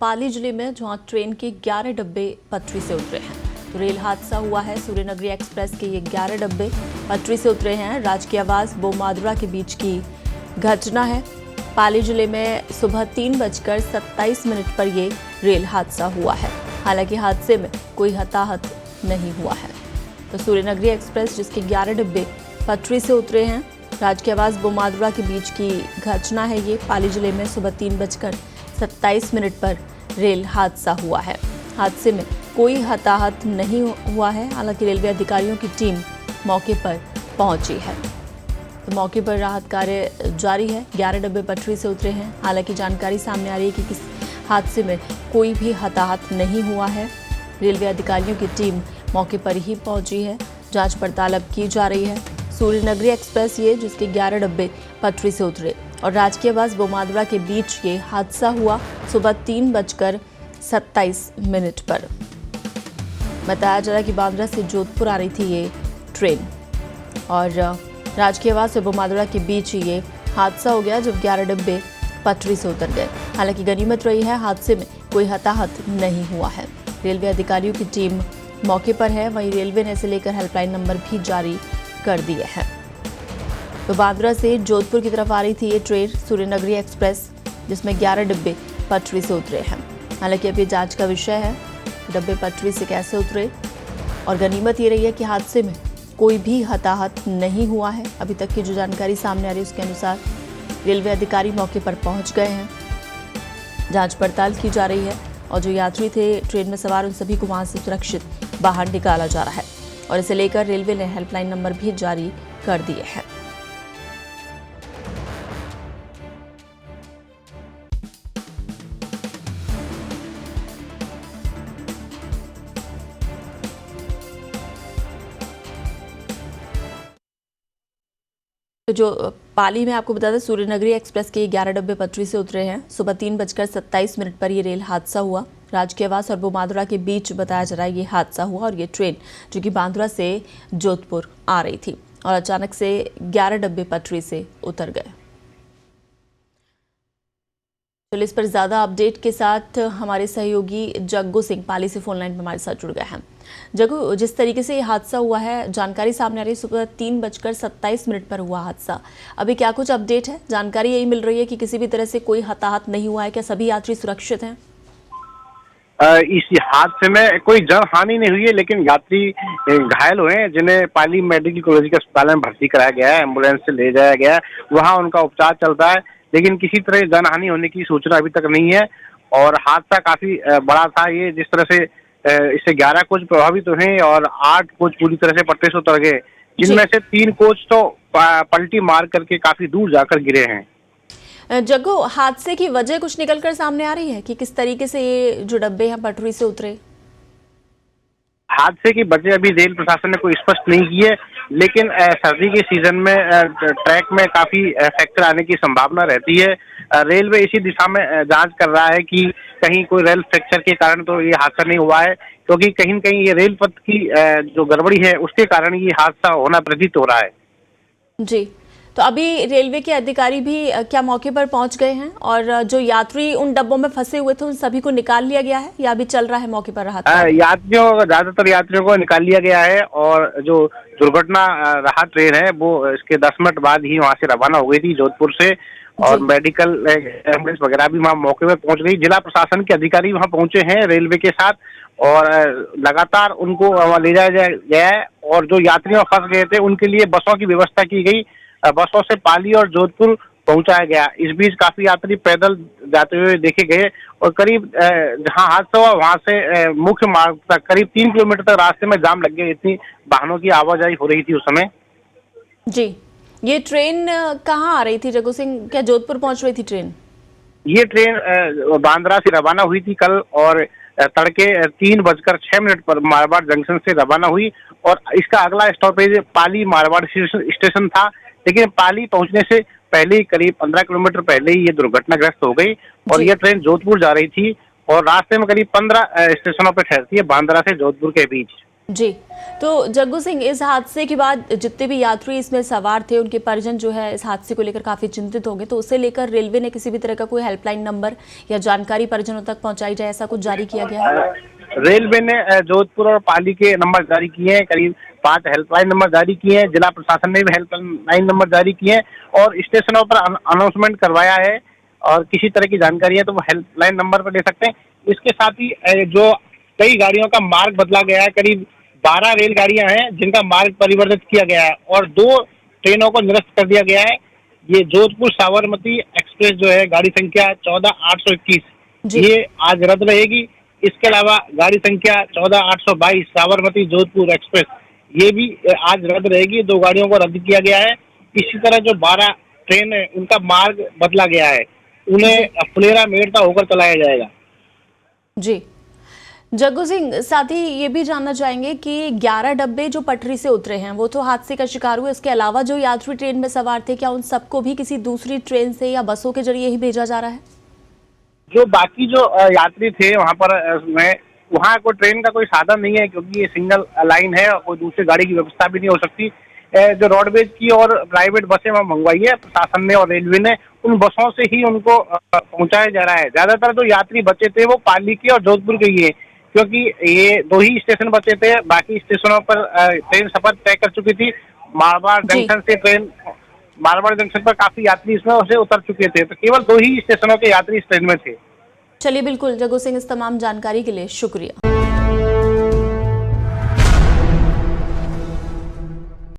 पाली जिले में, जहां ट्रेन के 11 डब्बे पटरी से उतरे हैं। तो रेल हादसा हुआ है। सूर्यनगरी एक्सप्रेस के ये 11 डब्बे पटरी से उतरे हैं। राजकीय आवास बोमादुरा के बीच की घटना है। पाली जिले में सुबह 3:27 पर ये रेल हादसा हुआ है। हालांकि हादसे में कोई हताहत नहीं हुआ है। तो सूर्यनगरी एक्सप्रेस जिसके 11 डब्बे पटरी से उतरे हैं, राजकीय आवास बोमादुरा के बीच की घटना है। ये पाली जिले में सुबह 3:27 पर रेल हादसा हुआ है। हादसे में कोई हताहत नहीं हुआ है। हालांकि रेलवे अधिकारियों की टीम मौके पर पहुंची है। तो मौके पर राहत कार्य जारी है। 11 डब्बे पटरी से उतरे हैं। हालांकि जानकारी सामने आ रही है कि किस हादसे में कोई भी हताहत नहीं हुआ है। रेलवे अधिकारियों की टीम मौके पर ही पहुंची है। जांच पड़ताल अब की जा रही है। सूर्यनगरी एक्सप्रेस ये जिसके 11 डब्बे पटरी से उतरे और राजकीय आवास बोमादुरा के बीच ये हादसा हुआ सुबह 3:27 पर। बताया जा रहा है कि बांद्रा से जोधपुर आ रही थी ये ट्रेन और राजकीय आवास और बोमादुरा के बीच ये हादसा हो गया जब 11 डब्बे पटरी से उतर गए। हालांकि गनीमत रही है, हादसे में कोई हताहत नहीं हुआ है। रेलवे अधिकारियों की टीम मौके पर है। वहीं रेलवे ने इसे लेकर हेल्पलाइन नंबर भी जारी कर दिए हैं। तो बांद्रा से जोधपुर की तरफ आ रही थी ये ट्रेन सूर्यनगरी एक्सप्रेस जिसमें 11 डब्बे पटरी से उतरे हैं। हालांकि अब ये जांच का विषय है, डब्बे पटरी से कैसे उतरे। और गनीमत ये रही है कि हादसे में कोई भी हताहत नहीं हुआ है। अभी तक की जो जानकारी सामने आ रही है उसके अनुसार रेलवे अधिकारी मौके पर पहुंच गए हैं। जांच पड़ताल की जा रही है और जो यात्री थे ट्रेन में सवार उन सभी को वहां से सुरक्षित बाहर निकाला जा रहा है। और इसे लेकर रेलवे ने हेल्पलाइन नंबर भी जारी कर दिए हैं। तो जो पाली में आपको बता दें, सूर्यनगरी एक्सप्रेस के 11 डब्बे पटरी से उतरे हैं। सुबह 3:27 पर ये रेल हादसा हुआ। राजकीय आवास और बोमादुरा के बीच बताया जा रहा है ये हादसा हुआ और ये ट्रेन जो कि बांद्रा से जोधपुर आ रही थी और अचानक से 11 डब्बे पटरी से उतर गए। चलिए इस पर ज्यादा अपडेट के साथ हमारे सहयोगी जग्गू सिंह पाली से फोन लाइन पर हमारे साथ जुड़ गए हैं। जग्गू, जिस तरीके से ये हादसा हुआ है, जानकारी सामने आ रही है सुबह 3:27 पर हुआ हादसा। अभी क्या कुछ अपडेट है? जानकारी यही मिल रही है कि किसी भी तरह से कोई हताहत नहीं हुआ है। क्या सभी यात्री सुरक्षित हैं? इस हादसे में कोई जन हानि नहीं हुई है, लेकिन यात्री घायल हुए हैं जिन्हें पाली मेडिकल कॉलेज के अस्पताल में भर्ती कराया गया है। एम्बुलेंस से ले जाया गया है, वहां उनका उपचार चल रहा है। लेकिन किसी तरह जनहानि होने की सूचना अभी तक नहीं है। और हादसा काफी बड़ा था। ये जिस तरह से इससे 11 कोच प्रभावित हुए हैं और 8 कोच पूरी तरह से पटरी से उतर गए, जिनमें से 3 कोच तो पलटी मार करके काफी दूर जाकर गिरे हैं। जग्गू, हादसे की वजह कुछ निकलकर सामने आ रही है कि किस तरीके से ये जो डब्बे हैं पटरी से उतरे? हादसे की वजह अभी रेल प्रशासन ने कोई स्पष्ट नहीं की है, लेकिन सर्दी के सीजन में ट्रैक में काफी फ्रैक्चर आने की संभावना रहती है। रेलवे इसी दिशा में जांच कर रहा है कि कहीं कोई रेल फ्रैक्चर के कारण तो ये हादसा नहीं हुआ है, क्योंकि कहीं न कहीं ये रेल पथ की जो गड़बड़ी है उसके कारण ये हादसा होना प्रतीत हो रहा है। जी, तो अभी रेलवे के अधिकारी भी क्या मौके पर पहुंच गए हैं और जो यात्री उन डब्बों में फंसे हुए थे उन सभी को निकाल लिया गया है या अभी चल रहा है मौके पर राहत? ज्यादातर यात्रियों को निकाल लिया गया है और जो दुर्घटना राहत ट्रेन है वो इसके 10 मिनट बाद ही वहां से रवाना हो गई थी जोधपुर से। और मेडिकल एम्बुलेंस वगैरह भी वहाँ मौके पर पहुंच गई। जिला प्रशासन के अधिकारी वहाँ पहुंचे हैं रेलवे के साथ और लगातार उनको वहाँ ले जाया गया है। और जो यात्रियों फंस गए थे उनके लिए बसों की व्यवस्था की गई। बसों से पाली और जोधपुर पहुंचाया गया। इस बीच काफी यात्री पैदल जाते हुए देखे गए और करीब जहां हादसा हुआ वहां से मुख्य मार्ग तक करीब 3 किलोमीटर तक रास्ते में जाम लग गए। इतनी वाहनों की आवाजाही हो रही थी उस समय। जी, ये ट्रेन कहाँ आ रही थी जग्गू सिंह? क्या जोधपुर पहुंच रही थी ट्रेन? ये ट्रेन बांद्रा से रवाना हुई थी कल और तड़के 3:06 पर मारवाड़ जंक्शन से रवाना हुई और इसका अगला स्टॉपेज पाली मारवाड़ स्टेशन था। लेकिन पाली पहुंचने से पहले ही करीब 15 किलोमीटर पहले ही ये दुर्घटनाग्रस्त हो गई और ये ट्रेन जोधपुर जा रही थी और रास्ते में करीब 15 स्टेशनों पर ठहरती है बांद्रा से जोधपुर के बीच। जी। तो जग्गू सिंह, इस हादसे के बाद जितने भी यात्री इसमें सवार थे, उनके परिजन जो है इस हादसे को लेकर काफी चिंतित होंगे, तो उसे लेकर रेलवे ने किसी भी तरह का कोई हेल्पलाइन नंबर या जानकारी परिजनों तक पहुंचाई जाए, ऐसा कुछ जारी किया गया है? रेलवे ने जोधपुर और पाली के नंबर जारी किए हैं, करीब 5 हेल्पलाइन नंबर जारी किए हैं। जिला प्रशासन ने भी हेल्पलाइन नंबर जारी किए हैं और स्टेशनों पर अनाउंसमेंट करवाया है, और किसी तरह की जानकारी है तो वो हेल्पलाइन नंबर पर ले सकते हैं। इसके साथ ही जो कई गाड़ियों का मार्ग बदला गया है, करीब 12 रेलगाड़ियां हैं जिनका मार्ग परिवर्तित किया गया है और 2 ट्रेनों को निरस्त कर दिया गया है। ये जोधपुर साबरमती एक्सप्रेस जो है गाड़ी संख्या 14821, जी। ये आज रद्द रहेगी। इसके अलावा गाड़ी संख्या 14822 साबरमती जोधपुर एक्सप्रेस, ये भी आज रद्द रहेगी। 2 गाड़ियों को रद्द किया गया है। इसी तरह जो 12 ट्रेन है उनका मार्ग बदला गया है, उन्हें फुलेरा मेड़ता होकर चलाया जाएगा। जी। जग्गू सिंह, साथ ही ये भी जानना चाहेंगे कि 11 डब्बे जो पटरी से उतरे हैं वो तो हादसे का शिकार हुए, इसके अलावा जो यात्री ट्रेन में सवार थे, क्या उन सबको भी किसी दूसरी ट्रेन से या बसों के जरिए ही भेजा जा रहा है? जो बाकी जो यात्री थे वहाँ पर वहाँ कोई ट्रेन का कोई साधन नहीं है, क्योंकि ये सिंगल लाइन है और कोई दूसरी गाड़ी की व्यवस्था भी नहीं हो सकती। जो रोडवेज की और प्राइवेट बसें वहाँ मंगवाई है प्रशासन ने और रेलवे ने, उन बसों से ही उनको पहुँचाया जा रहा है। ज्यादातर जो यात्री बचे थे वो पाली के और जोधपुर के ही है, क्योंकि ये 2 ही स्टेशन बचे थे। बाकी स्टेशनों पर ट्रेन सफर तय कर चुकी थी। मारवाड़ जंक्शन पर काफी यात्री इसमें से उतर चुके थे, तो केवल 2 ही स्टेशनों के यात्री इस ट्रेन में थे। चलिए, बिल्कुल जग्गू सिंह, इस तमाम जानकारी के लिए शुक्रिया।